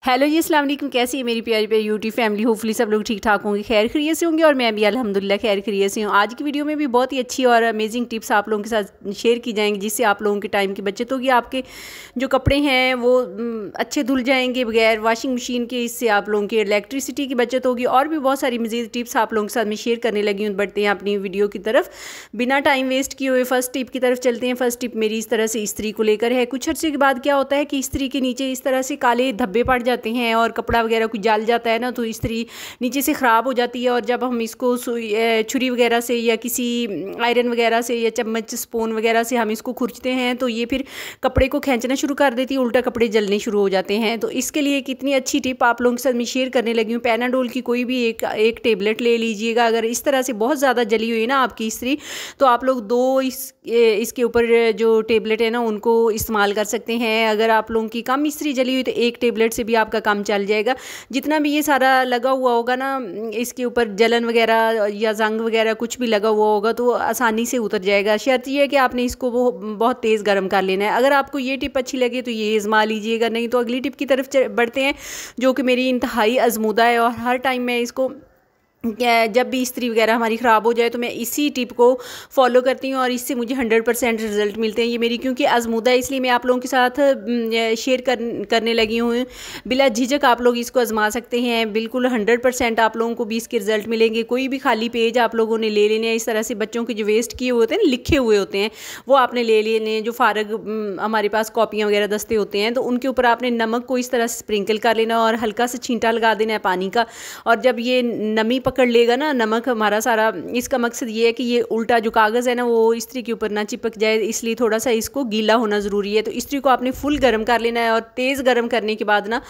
Hello जी, अस्सलाम वालेकुम। कैसी है मेरी प्यारी प्यारी यूट्यूब फैमिली। होपफुली सब लोग ठीक ठाक होंगे, खैर खैरियत से होंगे और मैं भी अल्हम्दुलिल्लाह खैर खैरियत से हूँ। आज की वीडियो में भी बहुत ही अच्छी और अमेजिंग टिप्स आप लोगों के साथ शेयर की जाएंगी, जिससे आप लोगों के टाइम की बचत होगी। आपके जो कपड़े हैं वो अच्छे धुल जाएंगे बगैर वॉशिंग मशीन के। इससे आप लोगों की इलेक्ट्रिसिटी की बचत होगी और भी बहुत सारी मज़ीद टिप्स आप लोगों के साथ मैं शेयर करने लगी हूँ। बढ़ते हैं अपनी वीडियो की तरफ बिना टाइम वेस्ट किए हुए फर्स्ट टिप की तरफ चलते हैं। फर्स्ट टिप मेरी इस तरह से इस्त्री को लेकर है। कुछ अर्से के बाद क्या होता है कि इस्त्री के नीचे इस तरह से काले धब्बे पड़ जाते हैं और कपड़ा वगैरह कुछ जल जाता है ना, तो इस्त्री नीचे से ख़राब हो जाती है। और जब हम इसको छुरी वगैरह से या किसी आयरन वगैरह से या चम्मच स्पून वगैरह से हम इसको खुरचते हैं तो ये फिर कपड़े को खींचना शुरू कर देती है, उल्टा कपड़े जलने शुरू हो जाते हैं। तो इसके लिए कितनी अच्छी टिप आप लोगों के साथ मैं शेयर करने लगी हूँ। पैनाडोल की कोई भी एक टेबलेट ले लीजिएगा। अगर इस तरह से बहुत ज़्यादा जली हुई है ना आपकी इस्त्री, तो आप लोग इसके ऊपर जो टेबलेट है ना उनको इस्तेमाल कर सकते हैं। अगर आप लोगों की कम इस्त्री जली हुई तो एक टेबलेट से भी आपका काम चल जाएगा। जितना भी ये सारा लगा हुआ होगा ना, इसके ऊपर जलन वगैरह या जंग वगैरह कुछ भी लगा हुआ होगा तो आसानी से उतर जाएगा। शर्त ये है कि आपने इसको वो बहुत तेज़ गर्म कर लेना है। अगर आपको ये टिप अच्छी लगे तो ये आजमा लीजिएगा, नहीं तो अगली टिप की तरफ बढ़ते हैं जो कि मेरी इंतहाई आजमूदा है और हर टाइम मैं इसको जब भी इस्त्री वगैरह हमारी ख़राब हो जाए तो मैं इसी टिप को फॉलो करती हूँ और इससे मुझे 100% रिज़ल्ट मिलते हैं। ये मेरी क्योंकि आजमूदा है इसलिए मैं आप लोगों के साथ शेयर करने लगी हूँ। बिला झिझक आप लोग इसको आजमा सकते हैं। बिल्कुल 100% आप लोगों को भी इसके रिज़ल्ट मिलेंगे। कोई भी खाली पेज आप लोगों ने ले लेने हैं। इस तरह से बच्चों के जो वेस्ट किए हुए होते हैं, लिखे हुए होते हैं, वो आपने ले लेने। जो फारग हमारे पास कॉपियाँ वगैरह दस्ते होते हैं तो उनके ऊपर आपने नमक को इस तरह से स्प्रिंकल कर लेना और हल्का सा छींटा लगा देना है पानी का। और जब ये नमी पकड़ लेगा ना नमक हमारा सारा, इसका मकसद ये है कि ये उल्टा जो कागज़ है ना वो इस्त्री के ऊपर ना चिपक जाए, इसलिए थोड़ा सा इसको गीला होना ज़रूरी है। तो इस्त्री को आपने फुल गर्म कर लेना है और तेज़ गर्म करने के बाद ना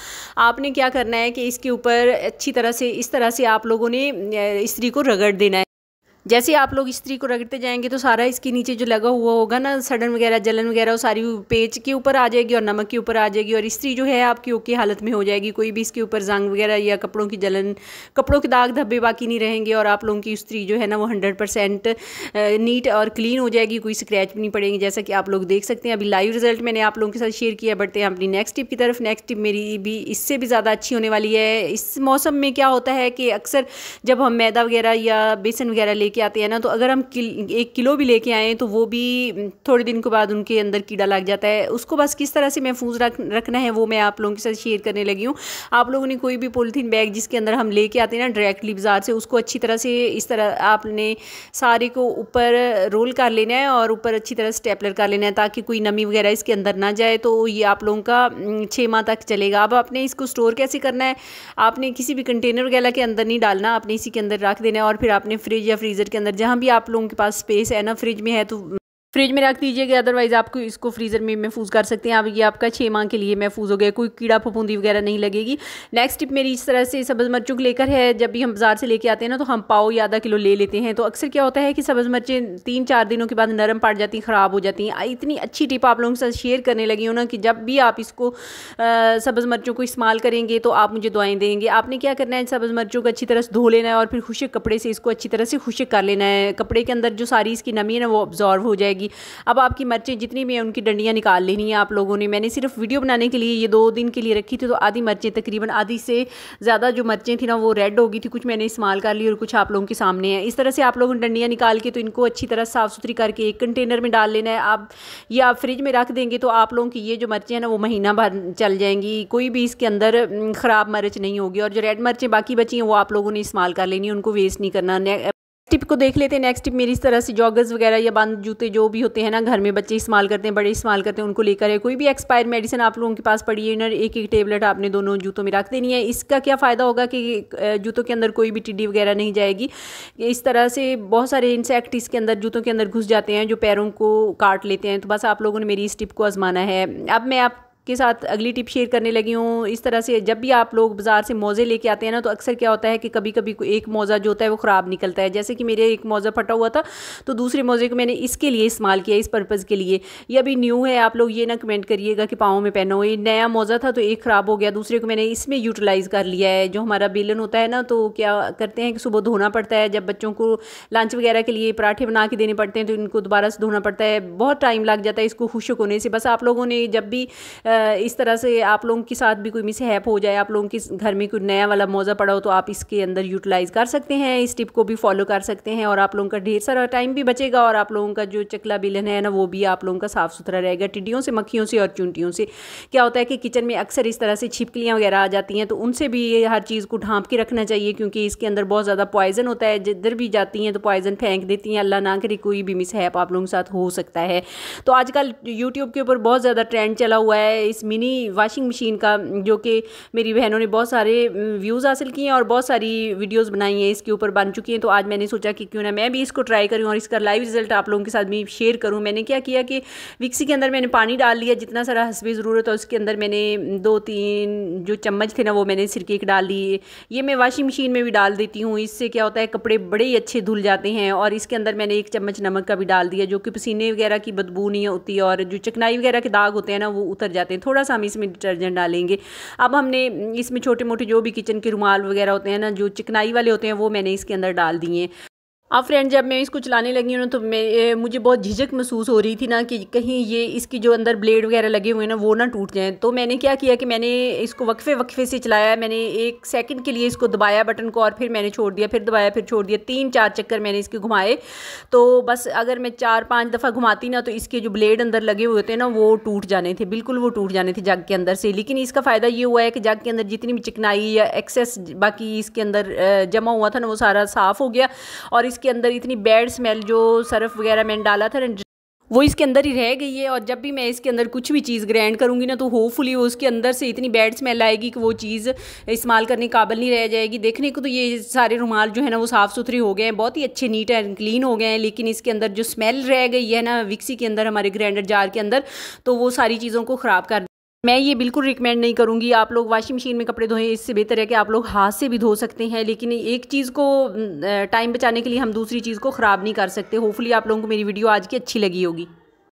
आपने क्या करना है कि इसके ऊपर अच्छी तरह से इस तरह से आप लोगों ने इस्त्री को रगड़ देना है। जैसे आप लोग इस्त्री को रगड़ते जाएंगे तो सारा इसके नीचे जो लगा हुआ होगा ना सड़न वगैरह जलन वगैरह वो सारी पेज के ऊपर आ जाएगी और नमक के ऊपर आ जाएगी और इस्त्री जो है आपकी ओके हालत में हो जाएगी। कोई भी इसके ऊपर जंग वगैरह या कपड़ों की जलन, कपड़ों के दाग धब्बे बाकी नहीं रहेंगे और आप लोगों की इस्त्री जो है ना वो 100% नीट और क्लीन हो जाएगी। कोई स्क्रैच भी नहीं पड़ेंगे, जैसा कि आप लोग देख सकते हैं। अभी लाइव रिजल्ट मैंने आप लोगों के साथ शेयर किया। बढ़ते हैं अपनी नेक्स्ट टिप की तरफ। नेक्स्ट टिप मेरी भी इससे भी ज़्यादा अच्छी होने वाली है। इस मौसम में क्या होता है कि अक्सर जब हम मैदा वगैरह या बेसन वगैरह लेके आते हैं ना, तो अगर हम 1 किलो भी लेके आएँ तो वो भी थोड़े दिन के बाद उनके अंदर कीड़ा लग जाता है। उसको बस किस तरह से महफूज रखना है वो मैं आप लोगों के साथ शेयर करने लगी हूँ। आप लोगों ने कोई भी पॉलीथीन बैग जिसके अंदर हम लेके आते हैं ना डायरेक्टली बाज़ार से, उसको अच्छी तरह से इस तरह आपने सारे को ऊपर रोल कर लेना है और ऊपर अच्छी तरह स्टेपलर कर लेना है ताकि कोई नमी वगैरह इसके अंदर ना जाए। तो ये आप लोगों का 6 माह तक चलेगा। अब आपने इसको स्टोर कैसे करना है, आपने किसी भी कंटेनर वगैरह के अंदर नहीं डालना, आपने इसी के अंदर रख देना है और फिर आपने फ्रिज या फ्रीज़र के अंदर, जहाँ भी आप लोगों के पास स्पेस है ना, फ्रिज में है तो फ्रिज में रख दीजिएगा। अदरवाइज़ आपको इसको फ्रीज़र में महफूज कर सकते हैं। अब ये आपका 6 माह के लिए महफूज हो गया, कोई कीड़ा फफूंदी वगैरह नहीं लगेगी। नेक्स्ट टिप मेरी इस तरह से सब्ज़ मिर्चों को लेकर है। जब भी हम बाज़ार से लेके आते हैं ना तो हम पाव या आधा किलो ले लेते हैं, तो अक्सर क्या होता है कि सब्ज़ मिर्चें 3-4 दिनों के बाद नरम पड़ जाती हैं, ख़राब हो जाती हैं। इतनी अच्छी टिप आप लोगों के साथ शेयर करने लगी हूँ ना कि जब भी आप इसको सब्ज़ मिर्चों को इस्तेमाल करेंगे तो आप मुझे दुआएं देंगे। आपने क्या करना है, सब्ज़ मिर्चों को अच्छी तरह से धो लेना है और फिर खुश्क कपड़े से इसको अच्छी तरह से खुश्क कर लेना है। कपड़े के अंदर जो सारी इसकी नमी है ना वो अब्जॉर्व हो जाएगी। अब आपकी मिर्चें जितनी भी हैं उनकी डंडियाँ निकाल लेनी है आप लोगों ने। मैंने सिर्फ वीडियो बनाने के लिए ये 2 दिन के लिए रखी थी, तो आधी मिर्चें, तकरीबन आधी से ज़्यादा जो मिर्चें थी ना वो रेड हो गई थी। कुछ मैंने इस्तेमाल कर ली और कुछ आप लोगों के सामने है। इस तरह से आप लोगों ने डंडियाँ निकाल के तो इनको अच्छी तरह साफ़ सुथरी करके एक कंटेनर में डाल लेना है। आप फ्रिज में रख देंगे तो आप लोगों की ये जो मिर्चें हैं ना वो महीना भर चल जाएंगी, कोई भी इसके अंदर ख़राब मिर्च नहीं होगी। और जो रेड मिर्चें बाकी बची हैं वो आप लोगों ने इस्तेमाल कर लेनी है, उनको वेस्ट नहीं करना। टिप को देख लेते हैं। नेक्स्ट टिप मेरी इस तरह से जॉगर्स वगैरह या बंद जूते जो भी होते हैं ना घर में बच्चे इस्तेमाल करते हैं, बड़े इस्तेमाल करते हैं, उनको लेकर है। कोई भी एक्सपायर मेडिसिन आप लोगों के पास पड़ी है ना, एक टेबलेट आपने दोनों जूतों में रख देनी है। इसका क्या फ़ायदा होगा कि जूतों के अंदर कोई भी टिड्डी वगैरह नहीं जाएगी। इस तरह से बहुत सारे इंसेक्ट इसके अंदर जूतों के अंदर घुस जाते हैं जो पैरों को काट लेते हैं। तो बस आप लोगों ने मेरी इस टिप को आजमाना है। अब मैं के साथ अगली टिप शेयर करने लगी हूँ। इस तरह से जब भी आप लोग बाज़ार से मोज़े लेके आते हैं ना, तो अक्सर क्या होता है कि कभी कभी एक मोज़ा जो होता है वो ख़राब निकलता है। जैसे कि मेरे एक मोज़ा फटा हुआ था तो दूसरे मोज़े को मैंने इसके लिए इस्तेमाल किया, इस पर्पज़ के लिए। ये अभी न्यू है, आप लोग ये ना कमेंट करिएगा कि पाँव में पहना हो। ये नया मोज़ा था तो एक ख़राब हो गया, दूसरे को मैंने इसमें यूटिलाइज़ कर लिया है। जो हमारा बेलन होता है ना, तो क्या करते हैं कि सुबह धोना पड़ता है, जब बच्चों को लंच वगैरह के लिए पराठे बना के देने पड़ते हैं तो इनको दोबारा से धोना पड़ता है, बहुत टाइम लग जाता है इसको खुश्क होने से। बस आप लोगों ने जब भी इस तरह से आप लोगों के साथ भी कोई मिसहैप हो जाए, आप लोगों के घर में कोई नया वाला मौजा पड़ा हो, तो आप इसके अंदर यूटिलाइज़ कर सकते हैं, इस टिप को भी फॉलो कर सकते हैं और आप लोगों का ढेर सारा टाइम भी बचेगा और आप लोगों का जो चकला बेलन है ना वो भी आप लोगों का साफ़ सुथरा रहेगा टिड्डियों से, मक्खियों से और चूंटियों से। क्या होता है कि किचन में अक्सर इस तरह से छिपकलियाँ वगैरह आ जाती हैं, तो उनसे भी ये हर चीज़ को ढांप के रखना चाहिए, क्योंकि इसके अंदर बहुत ज़्यादा पॉइजन होता है, जिधर भी जाती हैं तो पॉइजन फेंक देती हैं। अल्लाह ना करे कोई भी मिसहैप आप लोगों के साथ हो सकता है। तो आजकल यूट्यूब के ऊपर बहुत ज़्यादा ट्रेंड चला हुआ है इस मिनी वॉशिंग मशीन का, जो कि मेरी बहनों ने बहुत सारे व्यूज़ हासिल किए हैं और बहुत सारी वीडियोस बनाई हैं इसके ऊपर, बन चुकी हैं। तो आज मैंने सोचा कि क्यों ना मैं भी इसको ट्राई करूं और इसका लाइव रिजल्ट आप लोगों के साथ भी शेयर करूं। मैंने क्या किया कि मिक्सी के अंदर मैंने पानी डाल लिया जितना सारा हस्बे ज़रूरत है, उसके अंदर मैंने 2-3 जो चम्मच थे ना वो मैंने सिरके के डाल लिए। ये मैं वॉशिंग मशीन में भी डाल देती हूँ, इससे क्या होता है कपड़े बड़े ही अच्छे धुल जाते हैं। और इसके अंदर मैंने 1 चम्मच नमक का भी डाल दिया, जो कि पसीने वगैरह की बदबू नहीं होती और जो चिकनाई वगैरह के दाग होते हैं ना वो उतर जाते हैं। थोड़ा सा हम इसमें डिटर्जेंट डालेंगे। अब हमने इसमें छोटे मोटे जो भी किचन के रुमाल वगैरह होते हैं ना, जो चिकनाई वाले होते हैं, वो मैंने इसके अंदर डाल दिए। अब फ्रेंड जब मैं इसको चलाने लगी हूँ ना, तो मुझे बहुत झिझक महसूस हो रही थी ना कि कहीं ये इसकी जो अंदर ब्लेड वगैरह लगे हुए हैं ना वो ना टूट जाएं। तो मैंने क्या किया कि मैंने इसको वक्फे से चलाया, मैंने 1 सेकंड के लिए इसको दबाया बटन को और फिर मैंने छोड़ दिया, फिर दबाया, फिर छोड़ दिया, 3-4 चक्कर मैंने इसके घुमाए। तो बस अगर मैं 4-5 दफ़ा घुमाती ना तो इसके जो ब्लेड अंदर लगे हुए होते हैं ना वो टूट जाने थे, बिल्कुल वो टूट जाने थे जग के अंदर से। लेकिन इसका फ़ायदा ये हुआ है कि जग के अंदर जितनी भी चिकनाई या एक्सेस बाकी इसके अंदर जमा हुआ था ना वो सारा साफ़ हो गया और इसके अंदर इतनी बैड स्मेल जो सर्फ वगैरह मैंने डाला था वो इसके अंदर ही रह गई है। और जब भी मैं इसके अंदर कुछ भी चीज़ ग्राइंड करूँगी ना तो होपफुली वो उसके अंदर से इतनी बैड स्मेल आएगी कि वो चीज़ इस्तेमाल करने काबिल नहीं रह जाएगी। देखने को तो ये सारे रुमाल जो है ना वो साफ़ सुथरे हो गए हैं, बहुत ही अच्छे नीट एंड क्लीन हो गए हैं, लेकिन इसके अंदर जो स्मेल रह गई है ना मिक्सी के अंदर, हमारे ग्राइंडर जार के अंदर, तो वो सारी चीज़ों को ख़राब कर। मैं ये बिल्कुल रिकमेंड नहीं करूँगी आप लोग वॉशिंग मशीन में कपड़े धोएं, इससे बेहतर है कि आप लोग हाथ से भी धो सकते हैं। लेकिन एक चीज़ को टाइम बचाने के लिए हम दूसरी चीज़ को ख़राब नहीं कर सकते। होपफुली आप लोगों को मेरी वीडियो आज की अच्छी लगी होगी।